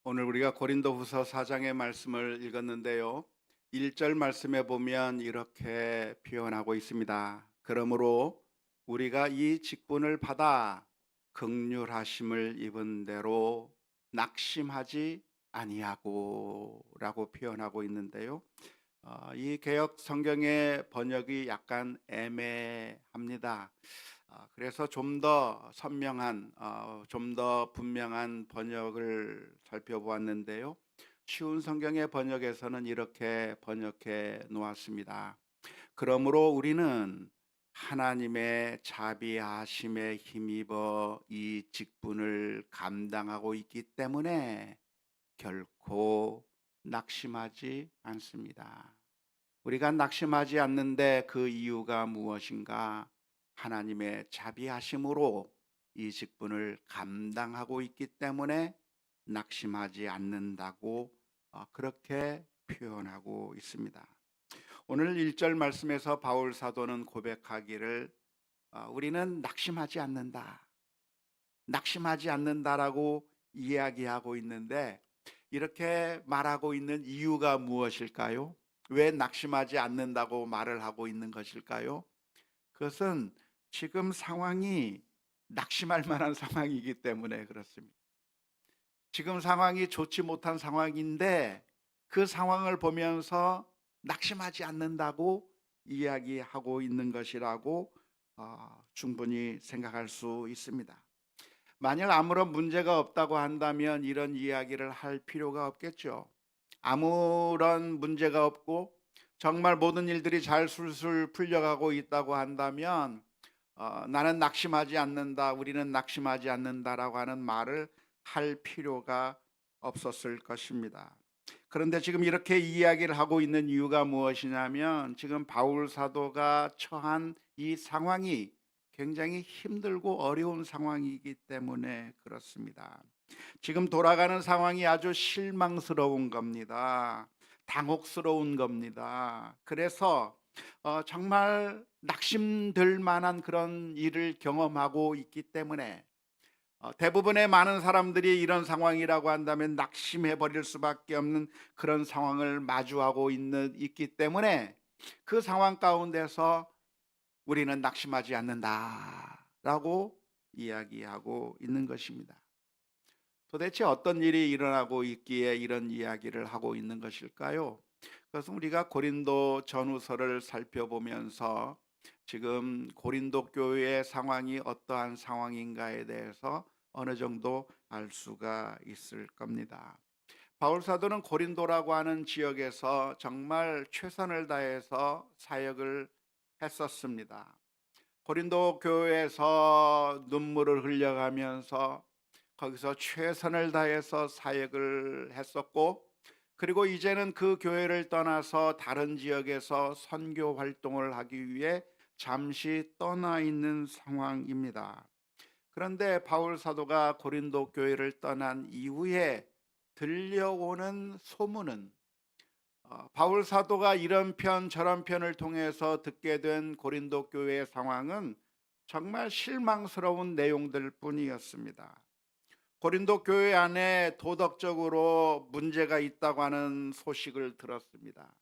오늘 우리가 고린도후서 4장의 말씀을 읽었는데요. 1절 말씀에 보면 이렇게 표현하고 있습니다. 그러므로 우리가 이 직분을 받아 긍휼하심을 입은 대로 낙심하지 아니하고 라고 표현하고 있는데요. 이 개역 성경의 번역이 약간 애매합니다. 그래서 좀 더 선명한, 좀 더 분명한 번역을 살펴보았는데요. 쉬운 성경의 번역에서는 이렇게 번역해 놓았습니다. 그러므로 우리는 하나님의 자비하심에 힘입어 이 직분을 감당하고 있기 때문에 결코 낙심하지 않습니다. 우리가 낙심하지 않는데 그 이유가 무엇인가? 하나님의 자비하심으로 이 직분을 감당하고 있기 때문에 낙심하지 않는다고 그렇게 표현하고 있습니다. 오늘 1절 말씀에서 바울 사도는 고백하기를 우리는 낙심하지 않는다. 낙심하지 않는다라고 이야기하고 있는데 이렇게 말하고 있는 이유가 무엇일까요? 왜 낙심하지 않는다고 말을 하고 있는 것일까요? 그것은 지금 상황이 낙심할 만한 상황이기 때문에 그렇습니다. 지금 상황이 좋지 못한 상황인데 그 상황을 보면서 낙심하지 않는다고 이야기하고 있는 것이라고 충분히 생각할 수 있습니다. 만약 아무런 문제가 없다고 한다면 이런 이야기를 할 필요가 없겠죠. 아무런 문제가 없고 정말 모든 일들이 잘 술술 풀려가고 있다고 한다면 나는 낙심하지 않는다, 우리는 낙심하지 않는다라고 하는 말을 할 필요가 없었을 것입니다. 그런데 지금 이렇게 이야기를 하고 있는 이유가 무엇이냐면 지금 바울 사도가 처한 이 상황이 굉장히 힘들고 어려운 상황이기 때문에 그렇습니다. 지금 돌아가는 상황이 아주 실망스러운 겁니다. 당혹스러운 겁니다. 그래서 정말 낙심될 만한 그런 일을 경험하고 있기 때문에 대부분의 많은 사람들이 이런 상황이라고 한다면 낙심해 버릴 수밖에 없는 그런 상황을 마주하고 있기 때문에 그 상황 가운데서 우리는 낙심하지 않는다라고 이야기하고 있는 것입니다. 도대체 어떤 일이 일어나고 있기에 이런 이야기를 하고 있는 것일까요? 그것은 우리가 고린도 전후서를 살펴보면서 지금 고린도 교회의 상황이 어떠한 상황인가에 대해서 어느 정도 알 수가 있을 겁니다. 바울 사도는 고린도라고 하는 지역에서 정말 최선을 다해서 사역을 했었습니다. 고린도 교회에서 눈물을 흘려가면서 거기서 최선을 다해서 사역을 했었고, 그리고 이제는 그 교회를 떠나서 다른 지역에서 선교 활동을 하기 위해 잠시 떠나 있는 상황입니다. 그런데 바울 사도가 고린도 교회를 떠난 이후에 들려오는 소문은 바울 사도가 이런 편 저런 편을 통해서 듣게 된 고린도 교회의 상황은 정말 실망스러운 내용들 뿐이었습니다. 고린도 교회 안에 도덕적으로 문제가 있다고 하는 소식을 들었습니다.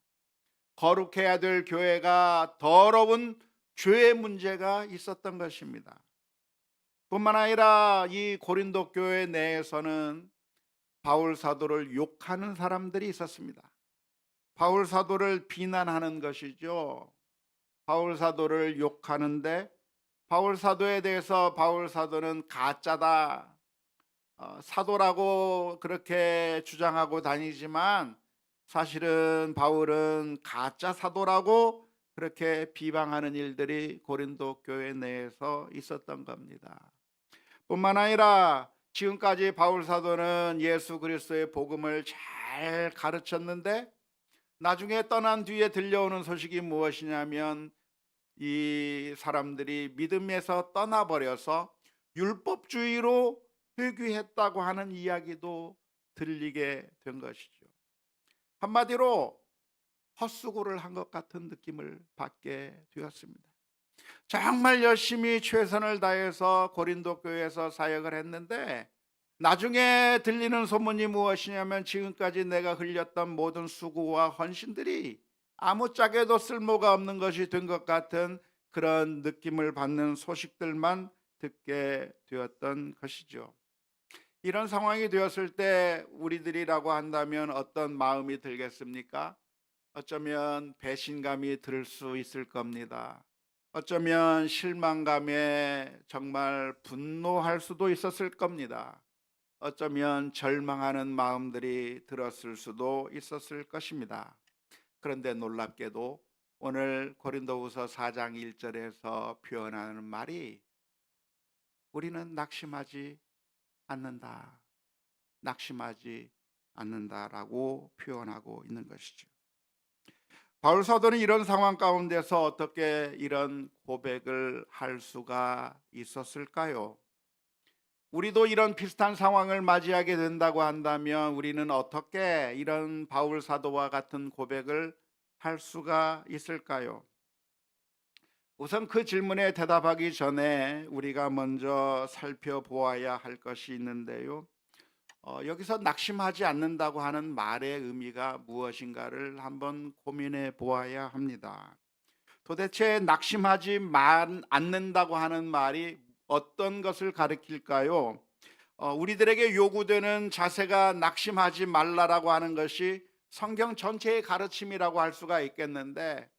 거룩해야 될 교회가 더러운 죄의 문제가 있었던 것입니다. 뿐만 아니라 이 고린도 교회 내에서는 바울 사도를 욕하는 사람들이 있었습니다. 바울 사도를 비난하는 것이죠. 바울 사도를 욕하는데 바울 사도에 대해서 바울 사도는 가짜다, 사도라고 그렇게 주장하고 다니지만 사실은 바울은 가짜 사도라고 그렇게 비방하는 일들이 고린도 교회 내에서 있었던 겁니다. 뿐만 아니라 지금까지 바울 사도는 예수 그리스도의 복음을 잘 가르쳤는데 나중에 떠난 뒤에 들려오는 소식이 무엇이냐면 이 사람들이 믿음에서 떠나버려서 율법주의로 회귀했다고 하는 이야기도 들리게 된 것이죠. 한마디로 헛수고를 한 것 같은 느낌을 받게 되었습니다. 정말 열심히 최선을 다해서 고린도 교회에서 사역을 했는데 나중에 들리는 소문이 무엇이냐면 지금까지 내가 흘렸던 모든 수고와 헌신들이 아무짝에도 쓸모가 없는 것이 된 것 같은 그런 느낌을 받는 소식들만 듣게 되었던 것이죠. 이런 상황이 되었을 때 우리들이라고 한다면 어떤 마음이 들겠습니까? 어쩌면 배신감이 들 수 있을 겁니다. 어쩌면 실망감에 정말 분노할 수도 있었을 겁니다. 어쩌면 절망하는 마음들이 들었을 수도 있었을 것입니다. 그런데 놀랍게도 오늘 고린도후서 4장 1절에서 표현하는 말이 우리는 낙심하지 않는다. 낙심하지 않는다라고 표현하고 있는 것이죠. 바울 사도는 이런 상황 가운데서 어떻게 이런 고백을 할 수가 있었을까요? 우리도 이런 비슷한 상황을 맞이하게 된다고 한다면 우리는 어떻게 이런 바울 사도와 같은 고백을 할 수가 있을까요? 우선 그 질문에 대답하기 전에 우리가 먼저 살펴보아야 할 것이 있는데요. 여기서 낙심하지 않는다고 하는 말의 의미가 무엇인가를 한번 고민해 보아야 합니다. 도대체 낙심하지 않는다고 하는 말이 어떤 것을 가리킬까요? 우리들에게 요구되는 자세가 낙심하지 말라라고 하는 것이 성경 전체의 가르침이라고 할 수가 있겠는데,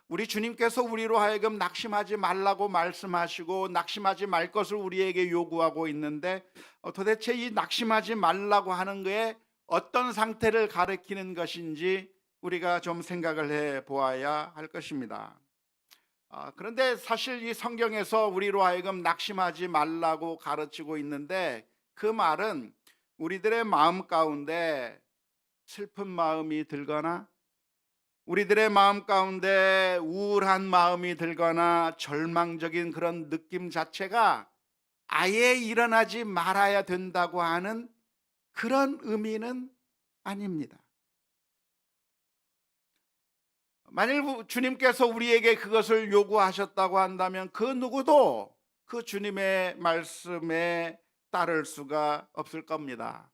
우리 주님께서 우리로 하여금 낙심하지 말라고 말씀하시고 낙심하지 말 것을 우리에게 요구하고 있는데, 도대체 이 낙심하지 말라고 하는 것에 어떤 상태를 가리키는 것인지 우리가 좀 생각을 해 보아야 할 것입니다. 그런데 사실 이 성경에서 우리로 하여금 낙심하지 말라고 가르치고 있는데, 그 말은 우리들의 마음 가운데 슬픈 마음이 들거나 우리들의 마음 가운데 우울한 마음이 들거나 절망적인 그런 느낌 자체가 아예 일어나지 말아야 된다고 하는 그런 의미는 아닙니다. 만일 주님께서 우리에게 그것을 요구하셨다고 한다면 그 누구도 그 주님의 말씀에 따를 수가 없을 겁니다.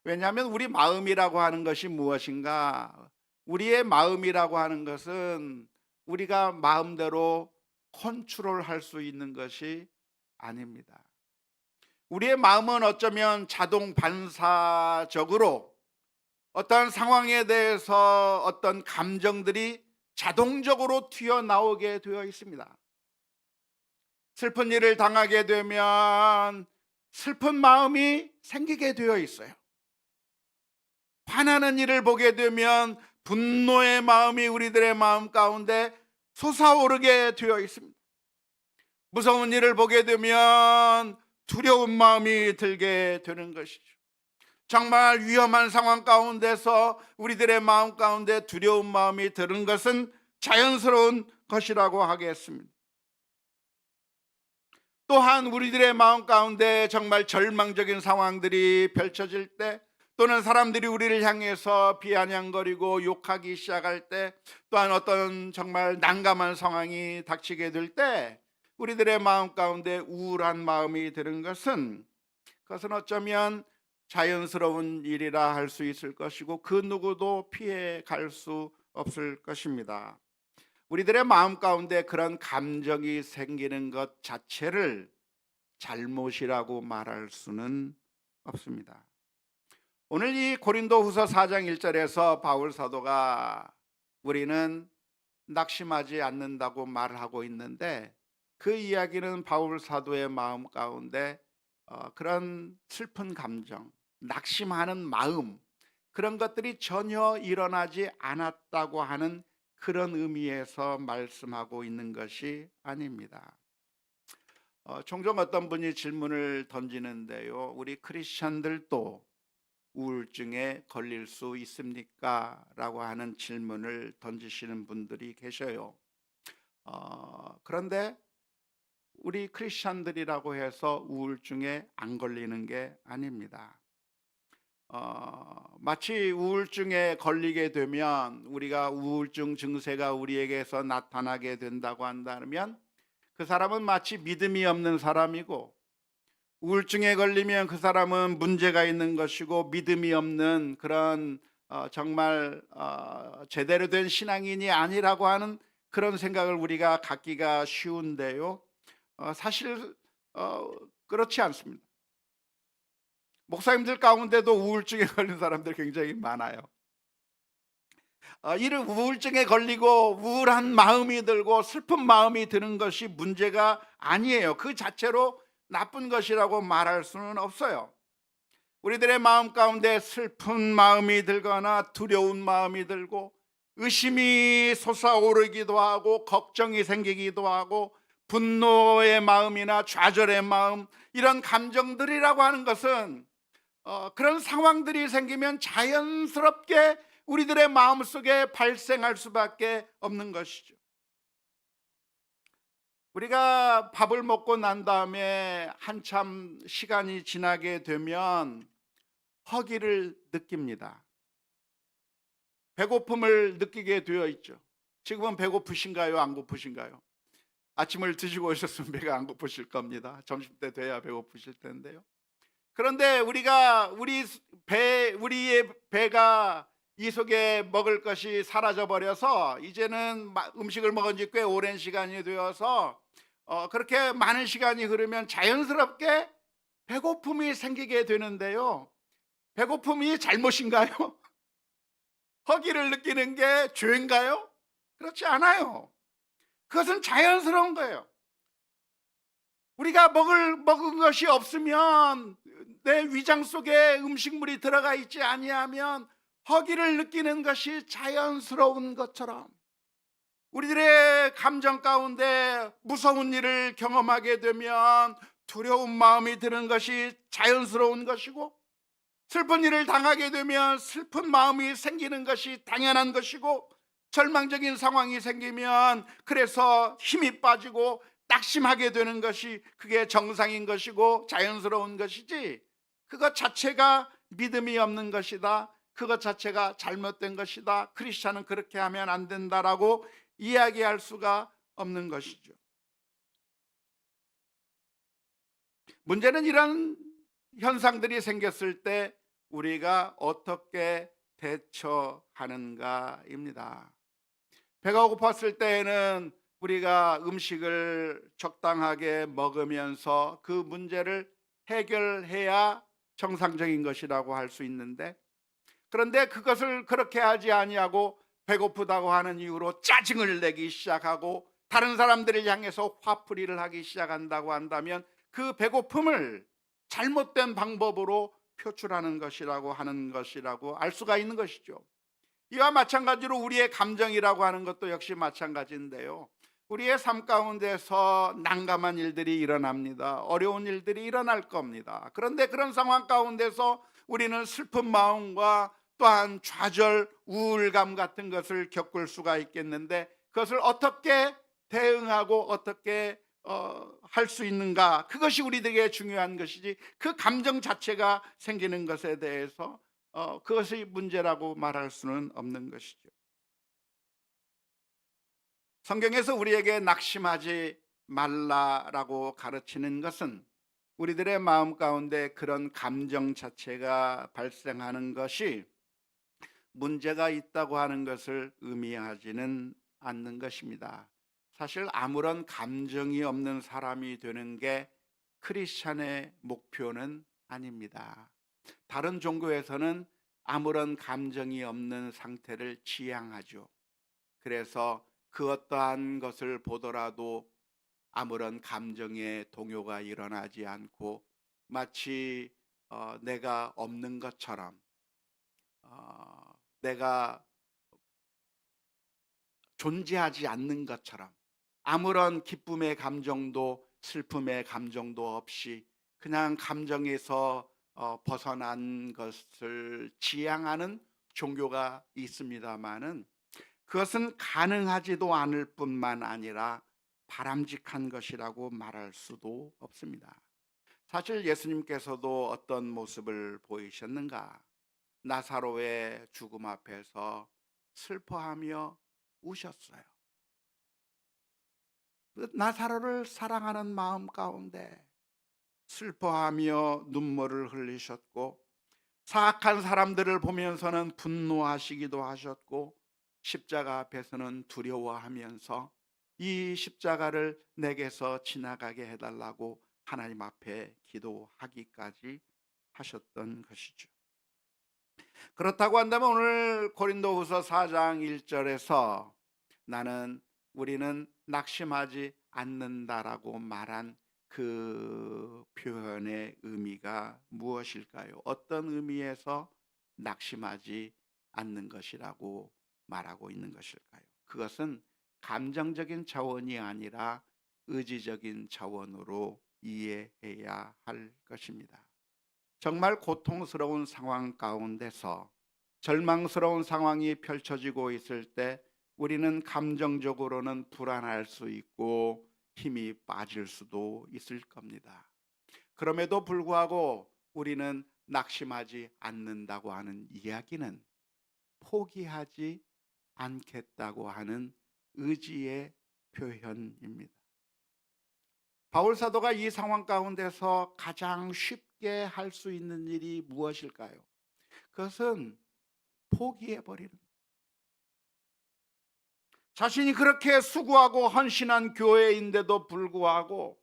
왜냐하면 우리 마음이라고 하는 것이 무엇인가? 우리의 마음이라고 하는 것은 우리가 마음대로 컨트롤할 수 있는 것이 아닙니다. 우리의 마음은 어쩌면 자동 반사적으로 어떤 상황에 대해서 어떤 감정들이 자동적으로 튀어나오게 되어 있습니다. 슬픈 일을 당하게 되면 슬픈 마음이 생기게 되어 있어요. 화나는 일을 보게 되면 분노의 마음이 우리들의 마음 가운데 솟아오르게 되어 있습니다. 무서운 일을 보게 되면 두려운 마음이 들게 되는 것이죠. 정말 위험한 상황 가운데서 우리들의 마음 가운데 두려운 마음이 드는 것은 자연스러운 것이라고 하겠습니다. 또한 우리들의 마음 가운데 정말 절망적인 상황들이 펼쳐질 때, 또는 사람들이 우리를 향해서 비아냥거리고 욕하기 시작할 때, 또한 어떤 정말 난감한 상황이 닥치게 될 때 우리들의 마음 가운데 우울한 마음이 드는 것은, 그것은 어쩌면 자연스러운 일이라 할 수 있을 것이고 그 누구도 피해 갈 수 없을 것입니다. 우리들의 마음 가운데 그런 감정이 생기는 것 자체를 잘못이라고 말할 수는 없습니다. 오늘 이 고린도후서 4장 1절에서 바울 사도가 우리는 낙심하지 않는다고 말하고 있는데, 그 이야기는 바울 사도의 마음 가운데 그런 슬픈 감정, 낙심하는 마음, 그런 것들이 전혀 일어나지 않았다고 하는 그런 의미에서 말씀하고 있는 것이 아닙니다. 종종 어떤 분이 질문을 던지는데요. 우리 크리스천들도 우울증에 걸릴 수 있습니까? 라고 하는 질문을 던지시는 분들이 계셔요. 그런데 우리 크리스천들이라고 해서 우울증에 안 걸리는 게 아닙니다. 마치 우울증에 걸리게 되면, 우리가 우울증 증세가 우리에게서 나타나게 된다고 한다면 그 사람은 마치 믿음이 없는 사람이고 우울증에 걸리면 그 사람은 문제가 있는 것이고 믿음이 없는 그런 정말 제대로 된 신앙인이 아니라고 하는 그런 생각을 우리가 갖기가 쉬운데요. 사실 그렇지 않습니다. 목사님들 가운데도 우울증에 걸린 사람들 굉장히 많아요. 이런 우울증에 걸리고 우울한 마음이 들고 슬픈 마음이 드는 것이 문제가 아니에요. 그 자체로 나쁜 것이라고 말할 수는 없어요. 우리들의 마음 가운데 슬픈 마음이 들거나 두려운 마음이 들고 의심이 솟아오르기도 하고 걱정이 생기기도 하고 분노의 마음이나 좌절의 마음, 이런 감정들이라고 하는 것은 그런 상황들이 생기면 자연스럽게 우리들의 마음속에 발생할 수밖에 없는 것이죠. 우리가 밥을 먹고 난 다음에 한참 시간이 지나게 되면 허기를 느낍니다. 배고픔을 느끼게 되어 있죠. 지금은 배고프신가요? 안 고프신가요? 아침을 드시고 오셨으면 배가 안 고프실 겁니다. 점심때 돼야 배고프실 텐데요. 그런데 우리의 배가 이 속에 먹을 것이 사라져 버려서 이제는 음식을 먹은 지 꽤 오랜 시간이 되어서 그렇게 많은 시간이 흐르면 자연스럽게 배고픔이 생기게 되는데요. 배고픔이 잘못인가요? 허기를 느끼는 게 죄인가요? 그렇지 않아요. 그것은 자연스러운 거예요. 우리가 먹은 것이 없으면, 내 위장 속에 음식물이 들어가 있지 아니하면 허기를 느끼는 것이 자연스러운 것처럼, 우리들의 감정 가운데 무서운 일을 경험하게 되면 두려운 마음이 드는 것이 자연스러운 것이고, 슬픈 일을 당하게 되면 슬픈 마음이 생기는 것이 당연한 것이고, 절망적인 상황이 생기면 그래서 힘이 빠지고 낙심하게 되는 것이 그게 정상인 것이고 자연스러운 것이지, 그것 자체가 믿음이 없는 것이다, 그것 자체가 잘못된 것이다, 크리스찬은 그렇게 하면 안 된다라고 이야기할 수가 없는 것이죠. 문제는 이런 현상들이 생겼을 때 우리가 어떻게 대처하는가입니다. 배가 고팠을 때에는 우리가 음식을 적당하게 먹으면서 그 문제를 해결해야 정상적인 것이라고 할 수 있는데, 그런데 그것을 그렇게 하지 아니하고 배고프다고 하는 이유로 짜증을 내기 시작하고 다른 사람들을 향해서 화풀이를 하기 시작한다고 한다면 그 배고픔을 잘못된 방법으로 표출하는 것이라고 알 수가 있는 것이죠. 이와 마찬가지로 우리의 감정이라고 하는 것도 역시 마찬가지인데요. 우리의 삶 가운데서 난감한 일들이 일어납니다. 어려운 일들이 일어날 겁니다. 그런데 그런 상황 가운데서 우리는 슬픈 마음과 또한 좌절, 우울감 같은 것을 겪을 수가 있겠는데, 그것을 어떻게 대응하고 어떻게 할 수 있는가, 그것이 우리들에게 중요한 것이지, 그 감정 자체가 생기는 것에 대해서 그것이 문제라고 말할 수는 없는 것이죠. 성경에서 우리에게 낙심하지 말라라고 가르치는 것은 우리들의 마음 가운데 그런 감정 자체가 발생하는 것이 문제가 있다고 하는 것을 의미하지는 않는 것입니다. 사실 아무런 감정이 없는 사람이 되는 게 크리스찬의 목표는 아닙니다. 다른 종교에서는 아무런 감정이 없는 상태를 지향하죠. 그래서 그 어떠한 것을 보더라도 아무런 감정의 동요가 일어나지 않고 마치 내가 없는 것처럼, 내가 존재하지 않는 것처럼, 아무런 기쁨의 감정도 슬픔의 감정도 없이 그냥 감정에서 벗어난 것을 지향하는 종교가 있습니다마는, 그것은 가능하지도 않을 뿐만 아니라 바람직한 것이라고 말할 수도 없습니다. 사실 예수님께서도 어떤 모습을 보이셨는가? 나사로의 죽음 앞에서 슬퍼하며 우셨어요. 나사로를 사랑하는 마음 가운데 슬퍼하며 눈물을 흘리셨고 사악한 사람들을 보면서는 분노하시기도 하셨고 십자가 앞에서는 두려워하면서 이 십자가를 내게서 지나가게 해달라고 하나님 앞에 기도하기까지 하셨던 것이죠. 그렇다고 한다면 오늘 고린도후서 4장 1절에서 우리는 낙심하지 않는다라고 말한 그 표현의 의미가 무엇일까요? 어떤 의미에서 낙심하지 않는 것이라고 말하고 있는 것일까요? 그것은 감정적인 차원이 아니라 의지적인 차원으로 이해해야 할 것입니다. 정말 고통스러운 상황 가운데서 절망스러운 상황이 펼쳐지고 있을 때 우리는 감정적으로는 불안할 수 있고 힘이 빠질 수도 있을 겁니다. 그럼에도 불구하고 우리는 낙심하지 않는다고 하는 이야기는 포기하지 않겠다고 하는 의지의 표현입니다. 바울 사도가 이 상황 가운데서 가장 쉽게 할 수 있는 일이 무엇일까요? 그것은 포기해버리는 거예요. 자신이 그렇게 수고하고 헌신한 교회인데도 불구하고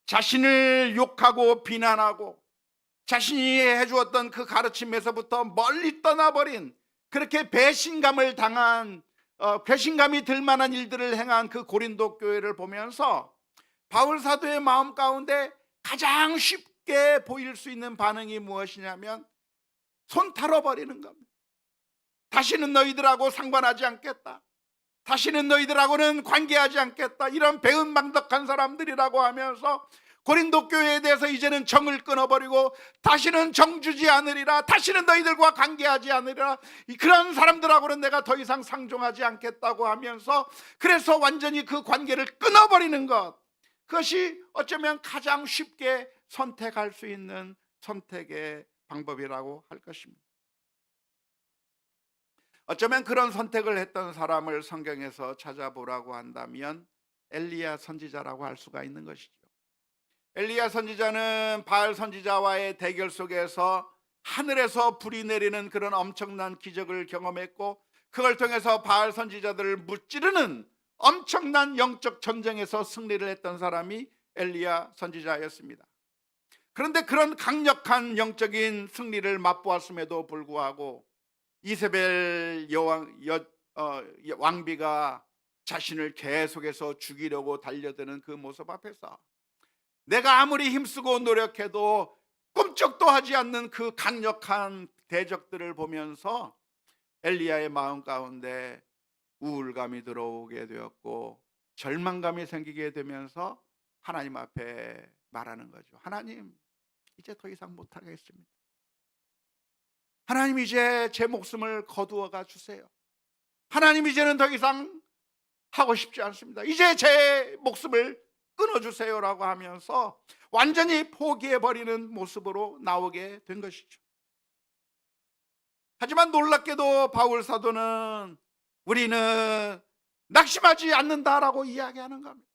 자신을 욕하고 비난하고 자신이 해주었던 그 가르침에서부터 멀리 떠나버린, 그렇게 배신감을 당한 배신감이 들 만한 일들을 행한 그 고린도 교회를 보면서 바울 사도의 마음 가운데 가장 쉽게 보일 수 있는 반응이 무엇이냐면 손 털어버리는 겁니다. 다시는 너희들하고 상관하지 않겠다, 다시는 너희들하고는 관계하지 않겠다, 이런 배은망덕한 사람들이라고 하면서 고린도 교회에 대해서 이제는 정을 끊어버리고 다시는 정 주지 않으리라, 다시는 너희들과 관계하지 않으리라, 그런 사람들하고는 내가 더 이상 상종하지 않겠다고 하면서 그래서 완전히 그 관계를 끊어버리는 것, 그것이 어쩌면 가장 쉽게 선택할 수 있는 선택의 방법이라고 할 것입니다. 어쩌면 그런 선택을 했던 사람을 성경에서 찾아보라고 한다면 엘리야 선지자라고 할 수가 있는 것이죠. 엘리야 선지자는 바알 선지자와의 대결 속에서 하늘에서 불이 내리는 그런 엄청난 기적을 경험했고 그걸 통해서 바알 선지자들을 무찌르는 엄청난 영적 전쟁에서 승리를 했던 사람이 엘리야 선지자였습니다. 그런데 그런 강력한 영적인 승리를 맛보았음에도 불구하고 이세벨 왕비가 자신을 계속해서 죽이려고 달려드는 그 모습 앞에서 내가 아무리 힘쓰고 노력해도 꿈쩍도 하지 않는 그 강력한 대적들을 보면서 엘리야의 마음 가운데 우울감이 들어오게 되었고 절망감이 생기게 되면서 하나님 앞에 말하는 거죠. 하나님, 이제 더 이상 못하겠습니다. 하나님, 이제 제 목숨을 거두어가 주세요. 하나님, 이제는 더 이상 하고 싶지 않습니다. 이제 제 목숨을 끊어주세요라고 하면서 완전히 포기해버리는 모습으로 나오게 된 것이죠. 하지만 놀랍게도 바울 사도는 우리는 낙심하지 않는다라고 이야기하는 겁니다.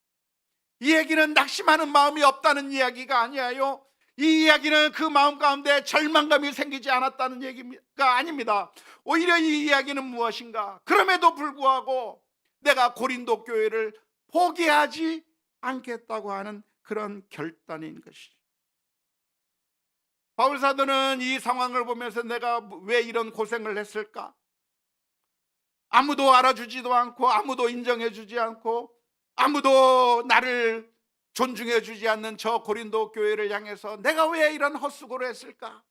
이 얘기는 낙심하는 마음이 없다는 이야기가 아니에요. 이 이야기는 그 마음 가운데 절망감이 생기지 않았다는 얘기가 아닙니다. 오히려 이 이야기는 무엇인가? 그럼에도 불구하고 내가 고린도 교회를 포기하지 않겠다고 하는 그런 결단인 것이죠. 바울 사도는 이 상황을 보면서 내가 왜 이런 고생을 했을까? 아무도 알아주지도 않고 아무도 인정해주지 않고 아무도 나를 존중해주지 않는 저 고린도 교회를 향해서 내가 왜 이런 헛수고를 했을까?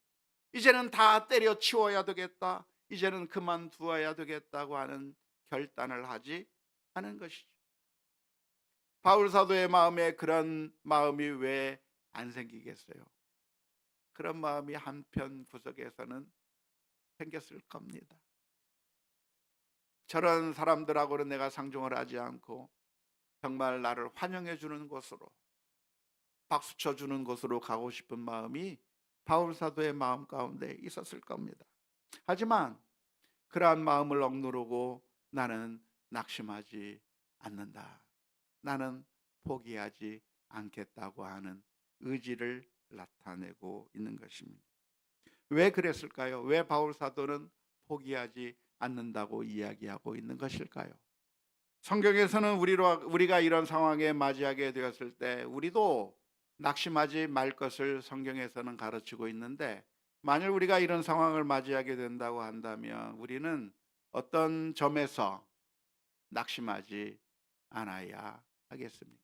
이제는 다 때려치워야 되겠다, 이제는 그만두어야 되겠다고 하는 결단을 하지 않은 것이죠. 바울 사도의 마음에 그런 마음이 왜 안 생기겠어요? 그런 마음이 한편 구석에서는 생겼을 겁니다. 저런 사람들하고는 내가 상종을 하지 않고 정말 나를 환영해 주는 곳으로, 박수 쳐 주는 곳으로 가고 싶은 마음이 바울 사도의 마음 가운데 있었을 겁니다. 하지만 그러한 마음을 억누르고 나는 낙심하지 않는다, 나는 포기하지 않겠다고 하는 의지를 나타내고 있는 것입니다. 왜 그랬을까요? 왜 바울 사도는 포기하지 않는다고 이야기하고 있는 것일까요? 성경에서는 우리가 이런 상황에 맞이하게 되었을 때 우리도 낙심하지 말 것을 성경에서는 가르치고 있는데, 만일 우리가 이런 상황을 맞이하게 된다고 한다면 우리는 어떤 점에서 낙심하지 않아야 하겠습니까?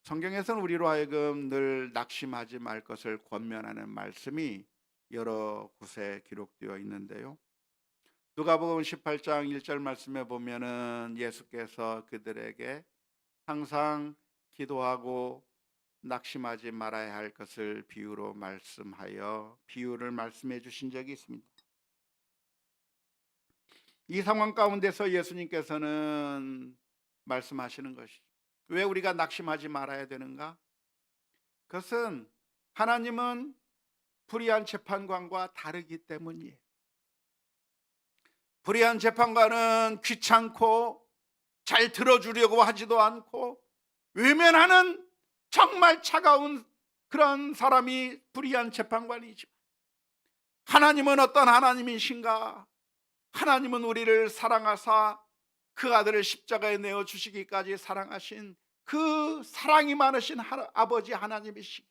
성경에서는 우리로 하여금 늘 낙심하지 말 것을 권면하는 말씀이 여러 곳에 기록되어 있는데요. 누가복음 18장 1절 말씀에 보면은 예수께서 그들에게 항상 기도하고 낙심하지 말아야 할 것을 비유로 말씀하여 비유를 말씀해 주신 적이 있습니다. 이 상황 가운데서 예수님께서는 말씀하시는 것이죠. 왜 우리가 낙심하지 말아야 되는가? 그것은 하나님은 불의한 재판관과 다르기 때문이에요. 불의한 재판관은 귀찮고 잘 들어주려고 하지도 않고 외면하는 정말 차가운 그런 사람이 불의한 재판관이죠. 하나님은 어떤 하나님이신가? 하나님은 우리를 사랑하사 그 아들을 십자가에 내어 주시기까지 사랑하신 그 사랑이 많으신 아버지 하나님이시기,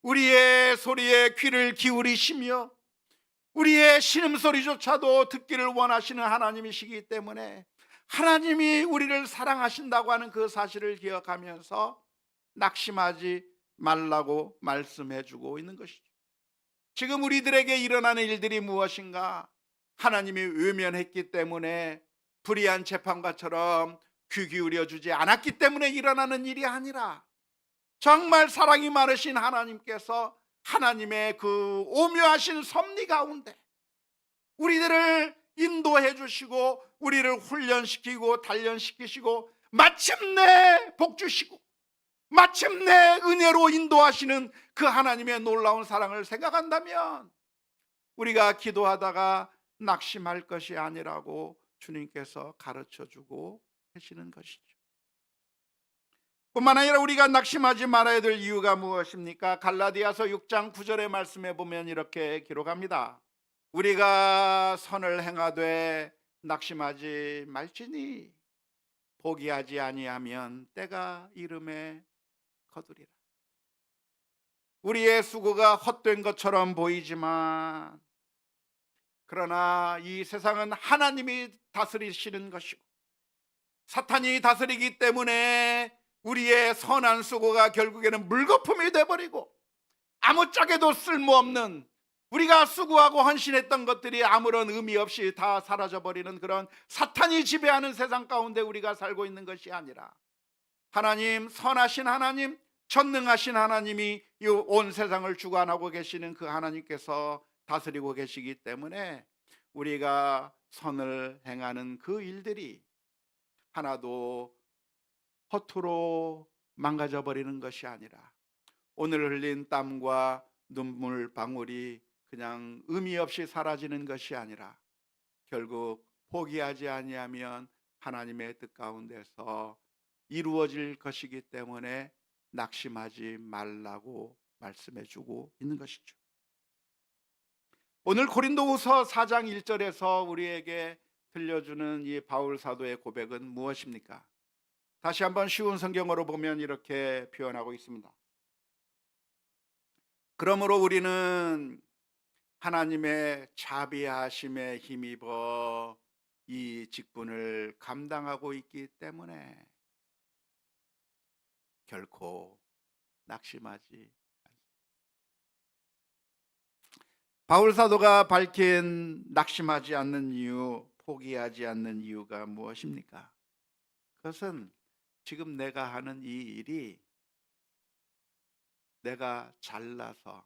우리의 소리에 귀를 기울이시며 우리의 신음소리조차도 듣기를 원하시는 하나님이시기 때문에 하나님이 우리를 사랑하신다고 하는 그 사실을 기억하면서 낙심하지 말라고 말씀해 주고 있는 것이죠. 지금 우리들에게 일어나는 일들이 무엇인가? 하나님이 외면했기 때문에, 불의한 재판관처럼 귀 기울여 주지 않았기 때문에 일어나는 일이 아니라, 정말 사랑이 많으신 하나님께서 하나님의 그 오묘하신 섭리 가운데 우리들을 인도해 주시고 우리를 훈련시키고 단련시키시고 마침내 복 주시고 마침내 은혜로 인도하시는 그 하나님의 놀라운 사랑을 생각한다면 우리가 기도하다가 낙심할 것이 아니라고 주님께서 가르쳐주고 계시는 것이죠. 뿐만 아니라 우리가 낙심하지 말아야 될 이유가 무엇입니까? 갈라디아서 6장 9절의 말씀에 보면 이렇게 기록합니다. 우리가 선을 행하되 낙심하지 말지니 포기하지 아니하면 때가 이름에 거두리라. 우리의 수고가 헛된 것처럼 보이지만, 그러나 이 세상은 하나님이 다스리시는 것이고 사탄이 다스리기 때문에 우리의 선한 수고가 결국에는 물거품이 돼버리고 아무짝에도 쓸모없는, 우리가 수고하고 헌신했던 것들이 아무런 의미 없이 다 사라져버리는 그런 사탄이 지배하는 세상 가운데 우리가 살고 있는 것이 아니라, 하나님, 선하신 하나님, 전능하신 하나님이 이 온 세상을 주관하고 계시는 그 하나님께서 다스리고 계시기 때문에 우리가 선을 행하는 그 일들이 하나도 허투루 망가져 버리는 것이 아니라, 오늘 흘린 땀과 눈물 방울이 그냥 의미 없이 사라지는 것이 아니라 결국 포기하지 아니하면 하나님의 뜻 가운데서 이루어질 것이기 때문에 낙심하지 말라고 말씀해 주고 있는 것이죠. 오늘 고린도후서 4장 1절에서 우리에게 들려주는 이 바울 사도의 고백은 무엇입니까? 다시 한번 쉬운 성경어로 보면 이렇게 표현하고 있습니다. 그러므로 우리는 하나님의 자비하심에 힘입어 이 직분을 감당하고 있기 때문에 결코 낙심하지 않습니다. 바울 사도가 밝힌 낙심하지 않는 이유, 포기하지 않는 이유가 무엇입니까? 그것은 지금 내가 하는 이 일이 내가 잘나서,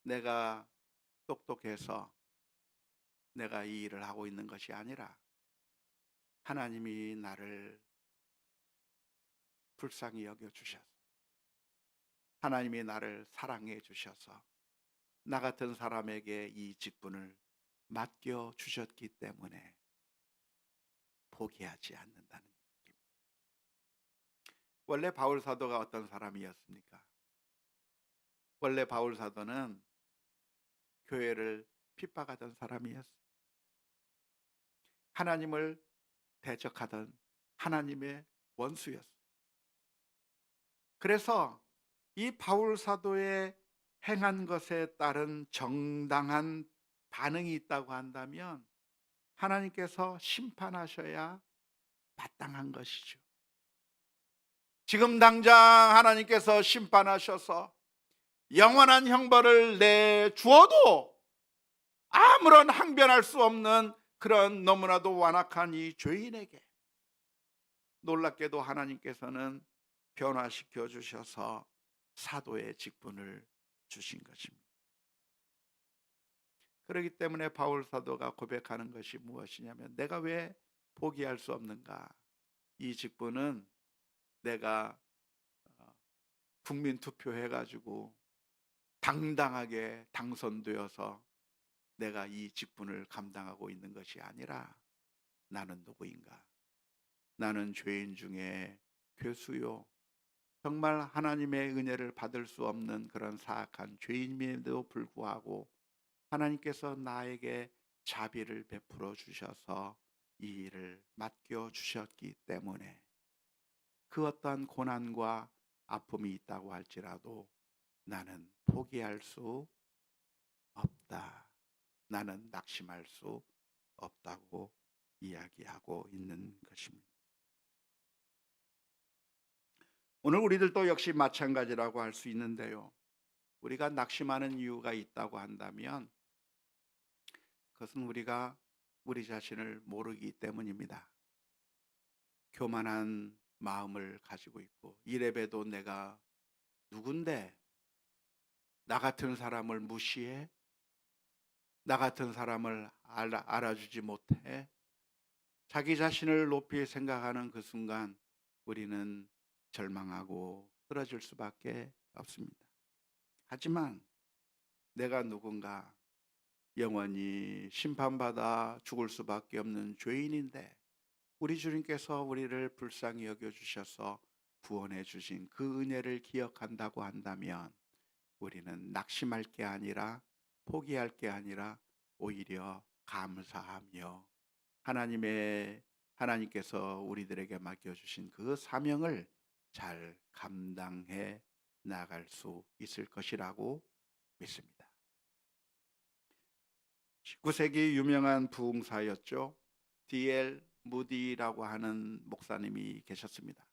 내가 똑똑해서 내가 이 일을 하고 있는 것이 아니라 하나님이 나를 불쌍히 여겨 주셔서, 하나님이 나를 사랑해 주셔서 나 같은 사람에게 이 직분을 맡겨 주셨기 때문에 포기하지 않는다는 얘기입니다. 원래 바울 사도가 어떤 사람이었습니까? 원래 바울 사도는 교회를 핍박하던 사람이었어요. 하나님을 대적하던 하나님의 원수였어요. 그래서 이 바울 사도의 행한 것에 따른 정당한 반응이 있다고 한다면 하나님께서 심판하셔야 마땅한 것이죠. 지금 당장 하나님께서 심판하셔서 영원한 형벌을 내주어도 아무런 항변할 수 없는 그런 너무나도 완악한 이 죄인에게 놀랍게도 하나님께서는 변화시켜 주셔서 사도의 직분을 주신 것입니다. 그렇기 때문에 바울 사도가 고백하는 것이 무엇이냐면, 내가 왜 포기할 수 없는가? 이 직분은 내가 국민 투표해가지고 당당하게 당선되어서 내가 이 직분을 감당하고 있는 것이 아니라, 나는 누구인가? 나는 죄인 중에 괴수요, 정말 하나님의 은혜를 받을 수 없는 그런 사악한 죄인임에도 불구하고 하나님께서 나에게 자비를 베풀어 주셔서 이 일을 맡겨 주셨기 때문에 그 어떠한 고난과 아픔이 있다고 할지라도 나는 포기할 수 없다, 나는 낙심할 수 없다고 이야기하고 있는 것입니다. 오늘 우리들도 역시 마찬가지라고 할 수 있는데요, 우리가 낙심하는 이유가 있다고 한다면 그것은 우리가 우리 자신을 모르기 때문입니다. 교만한 마음을 가지고 있고, 이래봬도 내가 누군데 나 같은 사람을 무시해? 나 같은 사람을 알아주지 못해? 자기 자신을 높이 생각하는 그 순간 우리는 절망하고 쓰러질 수밖에 없습니다. 하지만 내가 누군가, 영원히 심판받아 죽을 수밖에 없는 죄인인데 우리 주님께서 우리를 불쌍히 여겨주셔서 구원해 주신 그 은혜를 기억한다고 한다면 우리는 낙심할 게 아니라, 포기할 게 아니라 오히려 감사하며 하나님께서 우리들에게 맡겨주신 그 사명을 잘 감당해 나갈 수 있을 것이라고 믿습니다. 19세기 유명한 부흥사였죠. D.L. 무디라고 하는 목사님이 계셨습니다.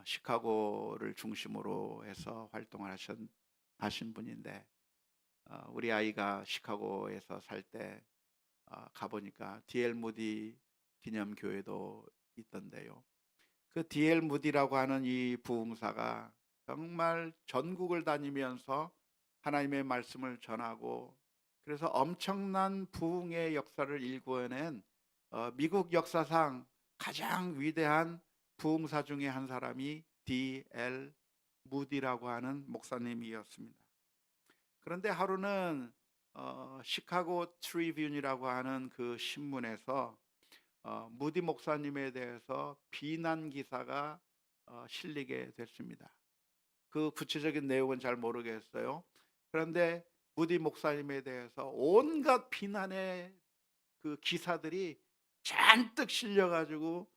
시카고를 중심으로 해서 활동을 하신 분인데, 우리 아이가 시카고에서 살 때 가보니까 D.L. 무디 기념교회도 있던데요, 그 D.L. 무디라고 하는 이 부흥사가 정말 전국을 다니면서 하나님의 말씀을 전하고, 그래서 엄청난 부흥의 역사를 일궈낸 미국 역사상 가장 위대한 부흥사 중에 한 사람이 D.L. 무디라고 하는 목사님이었습니다. 그런데 하루는 시카고 트리뷴이라고 하는 그 신문에서 무디 목사님에 대해서 비난 기사가 실리게 됐습니다. 그 구체적인 내용은 잘 모르겠어요. 그런데 무디 목사님에 대해서 온갖 비난의 그 기사들이 잔뜩 실려가지고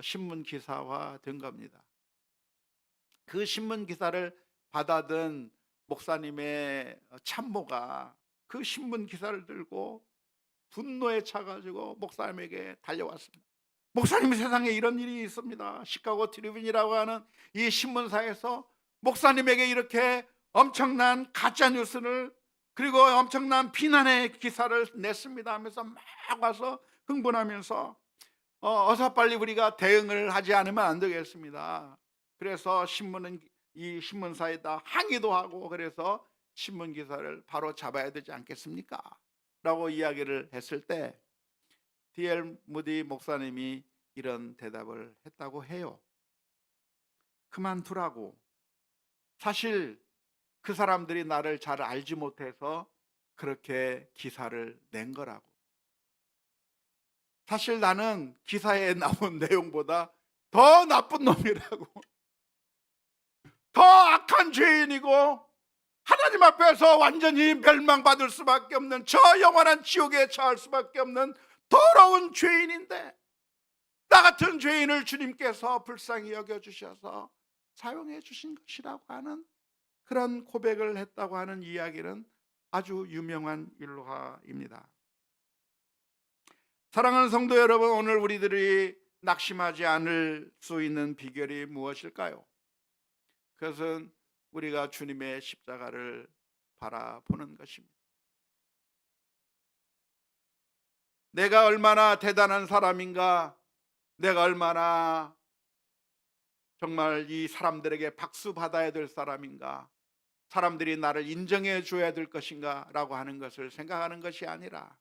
신문 기사화 된 겁니다. 그 신문 기사를 받아든 목사님의 참모가 그 신문 기사를 들고 분노에 차가지고 목사님에게 달려왔습니다. 목사님, 세상에 이런 일이 있습니다. 시카고 트리뷴이라고 하는 이 신문사에서 목사님에게 이렇게 엄청난 가짜 뉴스를, 그리고 엄청난 비난의 기사를 냈습니다 하면서 막 와서 흥분하면서 어서 빨리 우리가 대응을 하지 않으면 안 되겠습니다. 그래서 이 신문사에다 항의도 하고, 그래서 신문 기사를 바로 잡아야 되지 않겠습니까? 라고 이야기를 했을 때 D.L. 무디 목사님이 이런 대답을 했다고 해요. 그만두라고. 사실 그 사람들이 나를 잘 알지 못해서 그렇게 기사를 낸 거라고. 사실 나는 기사에 나온 내용보다 더 나쁜 놈이라고, 더 악한 죄인이고 하나님 앞에서 완전히 멸망받을 수밖에 없는, 저 영원한 지옥에 처할 수밖에 없는 더러운 죄인인데, 나 같은 죄인을 주님께서 불쌍히 여겨주셔서 사용해 주신 것이라고 하는 그런 고백을 했다고 하는 이야기는 아주 유명한 일화입니다. 사랑하는 성도 여러분, 오늘 우리들이 낙심하지 않을 수 있는 비결이 무엇일까요? 그것은 우리가 주님의 십자가를 바라보는 것입니다. 내가 얼마나 대단한 사람인가, 내가 얼마나 정말 이 사람들에게 박수 받아야 될 사람인가, 사람들이 나를 인정해 줘야 될 것인가 라고 하는 것을 생각하는 것이 아니라,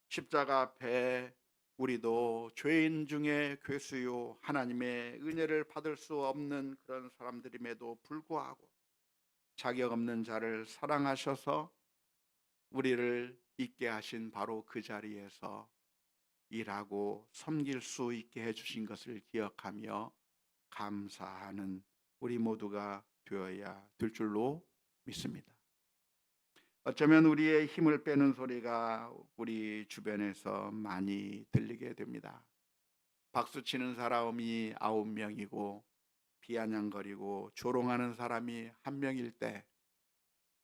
십자가 앞에 우리도 죄인 중에 괴수요, 하나님의 은혜를 받을 수 없는 그런 사람들임에도 불구하고 자격 없는 자를 사랑하셔서 우리를 있게 하신 바로 그 자리에서 일하고 섬길 수 있게 해주신 것을 기억하며 감사하는 우리 모두가 되어야 될 줄로 믿습니다. 어쩌면 우리의 힘을 빼는 소리가 우리 주변에서 많이 들리게 됩니다. 박수치는 사람이 9명이고 비아냥거리고 조롱하는 사람이 1명일 때,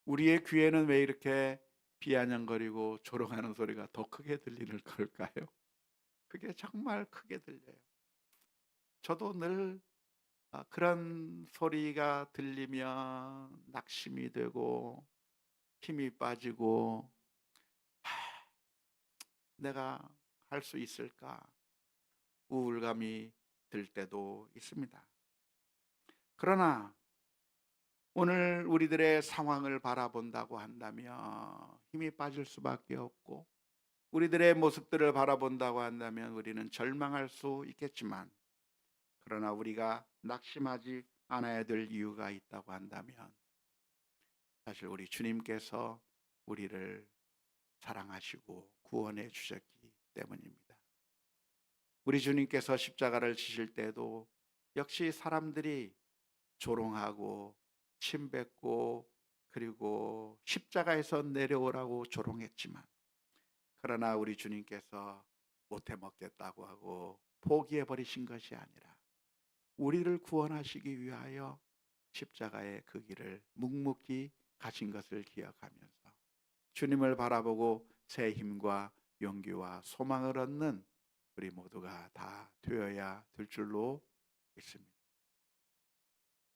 우리의 귀에는 왜 이렇게 비아냥거리고 조롱하는 소리가 더 크게 들리는 걸까요? 그게 정말 크게 들려요. 저도 늘 그런 소리가 들리면 낙심이 되고 힘이 빠지고, 내가 할 수 있을까, 우울감이 들 때도 있습니다. 그러나 오늘 우리들의 상황을 바라본다고 한다면 힘이 빠질 수밖에 없고, 우리들의 모습들을 바라본다고 한다면 우리는 절망할 수 있겠지만, 그러나 우리가 낙심하지 않아야 될 이유가 있다고 한다면, 사실 우리 주님께서 우리를 사랑하시고 구원해 주셨기 때문입니다. 우리 주님께서 십자가를 지실 때도 역시 사람들이 조롱하고 침뱉고, 그리고 십자가에서 내려오라고 조롱했지만, 그러나 우리 주님께서 못해 먹겠다고 하고 포기해 버리신 것이 아니라 우리를 구원하시기 위하여 십자가의 그 길을 묵묵히 가신 것을 기억하면서 주님을 바라보고 새 힘과 용기와 소망을 얻는 우리 모두가 다 되어야 될 줄로 믿습니다.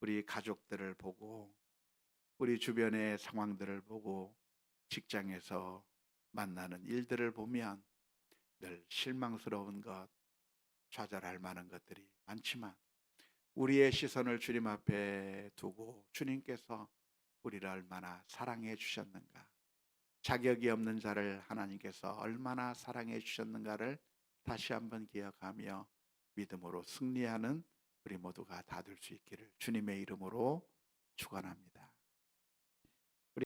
우리 가족들을 보고, 우리 주변의 상황들을 보고, 직장에서 만나는 일들을 보면 늘 실망스러운 것, 좌절할 만한 것들이 많지만, 우리의 시선을 주님 앞에 두고 주님께서 우리를 얼마나 사랑해 주셨는가, 자격이 없는 자를 하나님께서 얼마나 사랑해 주셨는가를 다시 한번 기억하며 믿음으로 승리하는 우리 모두가 다 될 수 있기를 주님의 이름으로 축원합니다.